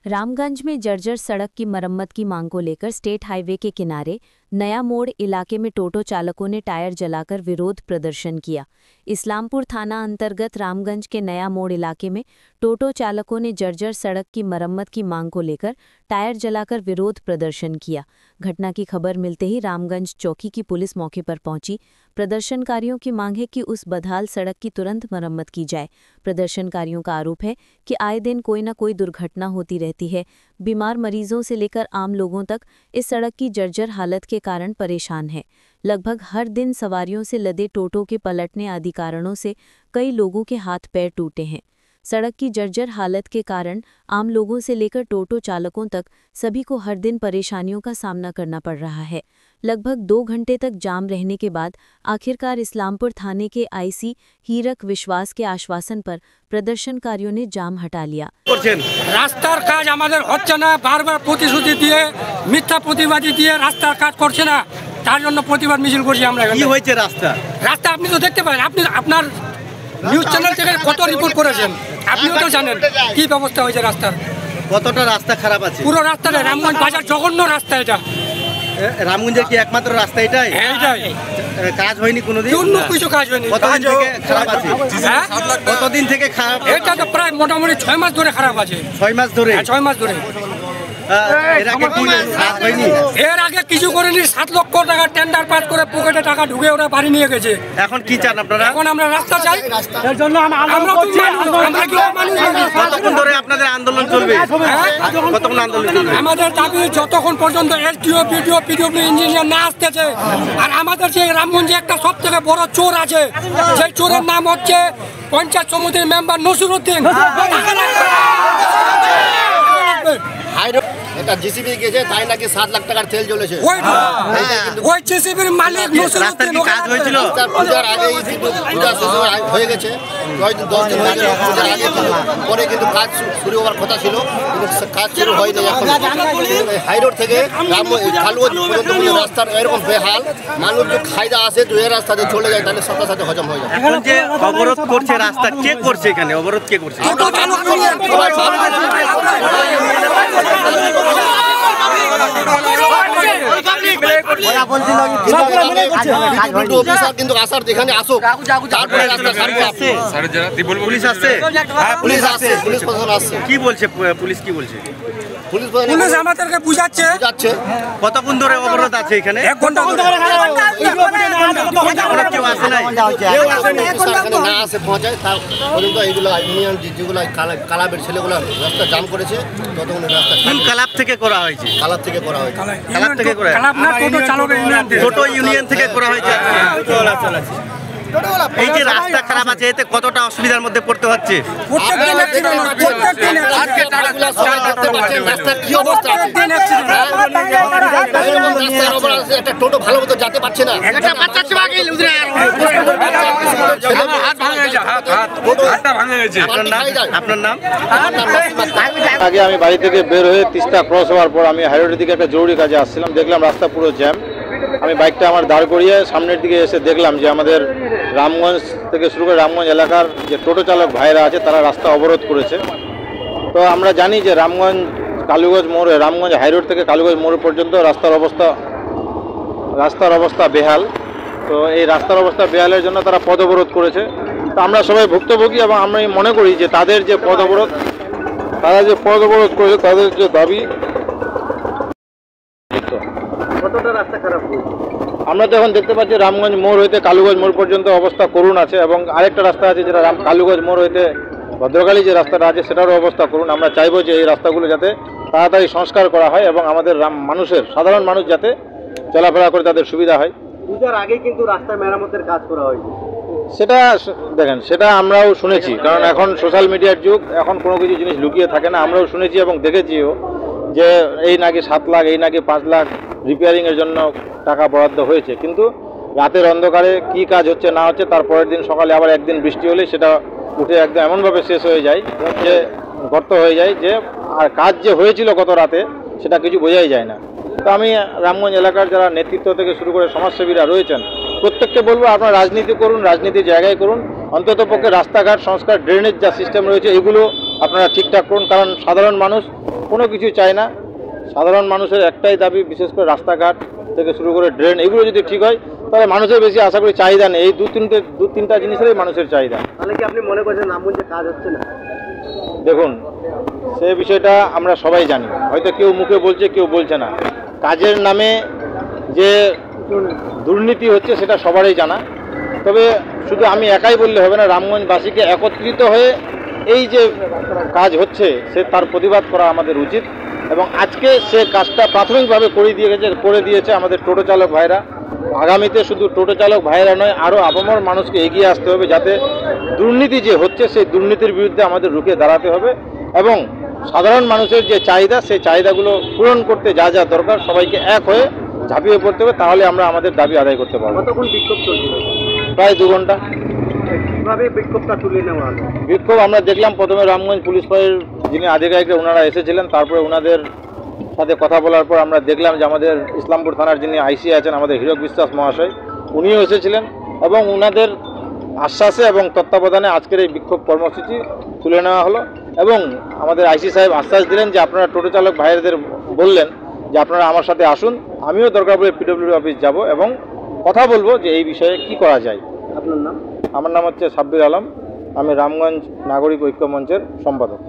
रामगंज में जर्जर सड़क की मरम्मत की मांग को लेकर स्टेट हाईवे के किनारे नया मोड़ इलाके में टोटो चालकों ने टायर जलाकर विरोध प्रदर्शन किया। इस्लामपुर थाना अंतर्गत रामगंज के नया मोड़ इलाके में टोटो चालकों ने जर्जर सड़क की मरम्मत की मांग को लेकर टायर जलाकर विरोध प्रदर्शन किया। घटना की खबर मिलते ही रामगंज चौकी की पुलिस मौके पर पहुंची। प्रदर्शनकारियों की मांग है कि उस बदहाल सड़क की तुरंत मरम्मत की जाए। प्रदर्शनकारियों का आरोप है कि आए दिन कोई न कोई दुर्घटना होती रहती है। बीमार मरीजों से लेकर आम लोगों तक इस सड़क की जर्जर हालत के कारण परेशान है। लगभग हर दिन सवारियों से लदे टोटो के पलटने आदि कारणों से कई लोगों के हाथ पैर टूटे हैं। सड़क की जर्जर हालत के कारण आम लोगों से लेकर टोटो चालकों तक सभी को हर दिन परेशानियों का सामना करना पड़ रहा है। लगभग 2 घंटे तक जाम रहने के बाद आखिरकार इस्लामपुर थाने के आईसी हीरक विश्वास के आश्वासन पर प्रदर्शनकारियों ने जाम हटा लिया। रास्तार काज आमादेर होच्छे ना, बारबार प्रतिश्रुति दिए मिथ्या प्रतिबादी दिए रास्तार काज करछे ना, तार जन्य प्रतिबाद मिছিল করছি আমরা। কি হয়েছে রাস্তা আপনি তো দেখতে পারেন, আপনি আপনার নিউজ চ্যানেল থেকে কত রিপোর্ট করেছেন, আপনিও তো জানেন কি ব্যবস্থা হয়েছে রাস্তার। কতটা রাস্তা খারাপ আছে? পুরো রাস্তাটা রামগঞ্জ বাজার জঘন্য রাস্তা এটা। রামগঞ্জের কি একমাত্র রাস্তা এটাই? এইটাই কাজ হয়নি কোনোদিন? কোনো কিছু কাজ হয়নি। কতদিন থেকে খারাপ আছে? কতদিন থেকে খারাপ? এটা তো প্রায় মোটামুটি 6 মাস ধরে খারাপ আছে। 6 মাস ধরে? 6 মাস ধরে। এর আগে কি কাজ হয়নি? এর আগে কিছু করেনি। 7 লক্ষ টাকা টেন্ডার পাস করে পকেটে টাকা ঢুকে ওরা বাড়ি নিয়ে গেছে। এখন কি চান আপনারা? এখন আমরা রাস্তা চাই। এর জন্য আমরা কি মানুষ। কতক্ষণ ধরে আপনাদের আন্দোলন চলবে? কতক্ষণ আন্দোলন চলবে? আমাদের দাবি যতক্ষণ পর্যন্ত এসডিও বিডিও পিডব্লিউ ইঞ্জিনিয়ার না আসতেছে। আর আমাদের যে রামগঞ্জে একটা সবথেকে বড় চোর আছে, সেই চোরের নাম হচ্ছে পঞ্চায়েত সমিতির মেম্বার নসিরউদ্দিন। এটা জিসিবি গেছে, তাই নাকি 7 লাখ টাকার তেল জ্বলেছে। ওই জিসিবির মালিক নসিরউদ্দিন। কাজ হয়েছিল পূজার আগেই, কিন্তু পূজা শেষ হয়ে গেছে, 10 দিন হয়ে গেছে পূজার আগে, পরে কিন্তু কাজ শুরু হওয়ার কথা ছিল, কিন্তু কাজ শুরু হয়নি। এখন হাই রোড থেকে খালগঞ্জ পর্যন্ত রাস্তার এরকম বেহাল, মানুষ যে খাইদা আসে যে এই রাস্তা দিয়ে চলে যায়, তাহলে সাথে সাথে হজম হয়ে যায়। এখন যে অবরোধ করছে রাস্তা, কে করছে এখানে অবরোধ? কে করছে? কিন্তু আসার যেখানে আসুক, তারপরে রাস্তা পুলিশ আসছে? পুলিশ আসছে, পুলিশ প্রশাসন আসছে। কি বলছে পুলিশ? কি বলছে পুলিশ? আমাদেরকে বুঝাচ্ছে। কতক্ষণ ধরে অবরোধ আছে এখানে? 1 ঘন্টা কেউ আসে নাই? না আসে পৌঁছায় তার পর্যন্ত এইগুলো ইউনিয়ন যেগুলো কালাবের ছেলেগুলো রাস্তা জাম করেছে, ততক্ষণ রাস্তা। কোন ক্লাব থেকে করা হয়েছে? কালাব থেকে করা হয়েছে। ক্লাব থেকে করা? টোটো ইউনিয়ন থেকে করা হয়েছে। এই যে রাস্তা খারাপ আছে, এতে কতটা অসুবিধার মধ্যে পড়তে হচ্ছে? একটা টোটো ভালো মতো যেতে পারছে না। আপনার নাম? আগে আমি বাড়ি থেকে বের হয়ে তিস্তা ক্রস হওয়ার পর আমি হাইরোডের দিকে একটা জরুরি কাজে আসছিলাম, দেখলাম রাস্তা পুরো জ্যাম। আমি বাইকটা আমার দাঁড় করিয়ে সামনের দিকে এসে দেখলাম যে আমাদের রামগঞ্জ থেকে শুরু করে রামগঞ্জ এলাকার যে টোটো চালক ভাইরা আছে তারা রাস্তা অবরোধ করেছে। তো আমরা জানি যে রামগঞ্জ কালুগঞ্জ মোড়, রামগঞ্জ হাইরোড থেকে কালুগঞ্জ মোড় পর্যন্ত রাস্তার অবস্থা বেহাল। তো এই রাস্তার অবস্থা বেহালের জন্য তারা পথ অবরোধ করেছে। তো আমরা সবাই ভুক্তভোগী এবং আমরা মনে করি যে তারা যে পথ অবরোধ করেছে তাদের যে দাবি। কতটা রাস্তা খারাপ? আমরা তো এখন দেখতে পাচ্ছি রামগঞ্জ মোড় হইতে কালুগঞ্জ মোড় পর্যন্ত অবস্থা করুণ আছে, এবং আরেকটা রাস্তা আছে যেটা কালুগঞ্জ মোড় হইতে ভদ্রকালী যে রাস্তাটা আছে সেটারও অবস্থা করুণ। আমরা চাইবো যে এই রাস্তাগুলো যাতে তাড়াতাড়ি সংস্কার করা হয় এবং আমাদের সাধারণ মানুষ যাতে চলাফেরা করে তাদের সুবিধা হয়। পূজার আগে কিন্তু রাস্তা মেরামতের কাজ করা হয়নি। সেটা দেখেন, সেটা আমরাও শুনেছি, কারণ এখন সোশ্যাল মিডিয়ার যুগ, এখন কোনো কিছু জিনিস লুকিয়ে থাকে না। আমরাও শুনেছি এবং দেখেছিও যে এই নাকি 7 লাখ, এই নাকি 5 লাখ রিপেয়ারিংয়ের জন্য টাকা বরাদ্দ হয়েছে, কিন্তু রাতের অন্ধকারে কি কাজ হচ্ছে না হচ্ছে, তার পরের দিন সকালে আবার একদিন বৃষ্টি হলে সেটা উঠে একদম এমনভাবে শেষ হয়ে যায় যে গর্ত হয়ে যায়, যে আর কাজ যে হয়েছিল গত রাতে সেটা কিছু বোঝাই যায় না। তো আমি রামগঞ্জ এলাকার যারা নেতৃত্ব থেকে শুরু করে সমাজসেবীরা রয়েছেন প্রত্যেককে বলবো, আপনারা রাজনীতি করুন, রাজনীতির জায়গায় করুন, অন্ততপক্ষে রাস্তাঘাট সংস্কার, ড্রেনেজ যা সিস্টেম রয়েছে এগুলো আপনারা ঠিকঠাক করুন, কারণ সাধারণ মানুষ কোনো কিছু চায় না। সাধারণ মানুষের একটাই দাবি, বিশেষ করে রাস্তাঘাট থেকে শুরু করে ড্রেন, এগুলো যদি ঠিক হয় তাহলে মানুষের বেশি আশা করি চাহিদা নেই। এই দু তিনটা জিনিসেরই মানুষের চাহিদা। তাহলে কি আপনি মনে করছেন রামগঞ্জে কাজ হচ্ছে না? দেখুন, সে বিষয়টা আমরা সবাই জানি, হয়তো কেউ মুখে বলছে কেউ বলছে না। কাজের নামে যে দুর্নীতি হচ্ছে সেটা সবারই জানা। তবে শুধু আমি একাই বললে হবে না, রামগঞ্জবাসীকে একত্রিত হয়ে এই যে কাজ হচ্ছে সে তার প্রতিবাদ করা আমাদের উচিত। এবং আজকে সে কাজটা প্রাথমিকভাবে করে দিয়েছে আমাদের টোটো চালক ভাইরা। আগামীতে শুধু টোটো চালক ভাইরা নয়, আরও আপামর মানুষকে এগিয়ে আসতে হবে, যাতে দুর্নীতি যে হচ্ছে সেই দুর্নীতির বিরুদ্ধে আমাদের রুখে দাঁড়াতে হবে এবং সাধারণ মানুষের যে চাহিদা সেই চাহিদাগুলো পূরণ করতে যা যা দরকার সবাইকে এক হয়ে ঝাঁপিয়ে পড়তে হবে, তাহলে আমরা আমাদের দাবি আদায় করতে পারবো। কতক্ষণ বিক্ষোভ চলছিল? প্রায় 2 ঘন্টা। কিভাবে বিক্ষোভটা তুলে নেওয়া হলো? বিক্ষোভ আমরা দেখলাম প্রথমে রামগঞ্জ পুলিশ ফাঁড়ির যিনি আধিকারিকরা ওনারা এসেছিলেন, তারপরে ওনাদের সাথে কথা বলার পর আমরা দেখলাম যে আমাদের ইসলামপুর থানার যিনি আইসি আছেন আমাদের হীরক বিশ্বাস মহাশয়, উনিও এসেছিলেন এবং ওনাদের আশ্বাসে এবং তত্ত্বাবধানে আজকের এই বিক্ষোভ কর্মসূচি তুলে নেওয়া হলো। এবং আমাদের আইসি সাহেব আশ্বাস দিলেন যে আপনারা টোটো চালক ভাইদের বললেন যে আপনারা আমার সাথে আসুন, আমিও দরকার পড়লে পিডব্লিউডি অফিস যাব এবং কথা বলবো যে এই বিষয়ে কি করা যায়। আপনার নাম? আমার নাম হচ্ছে সাব্বির আলম, আমি রামগঞ্জ নাগরিক ঐক্য মঞ্চের সম্পাদক।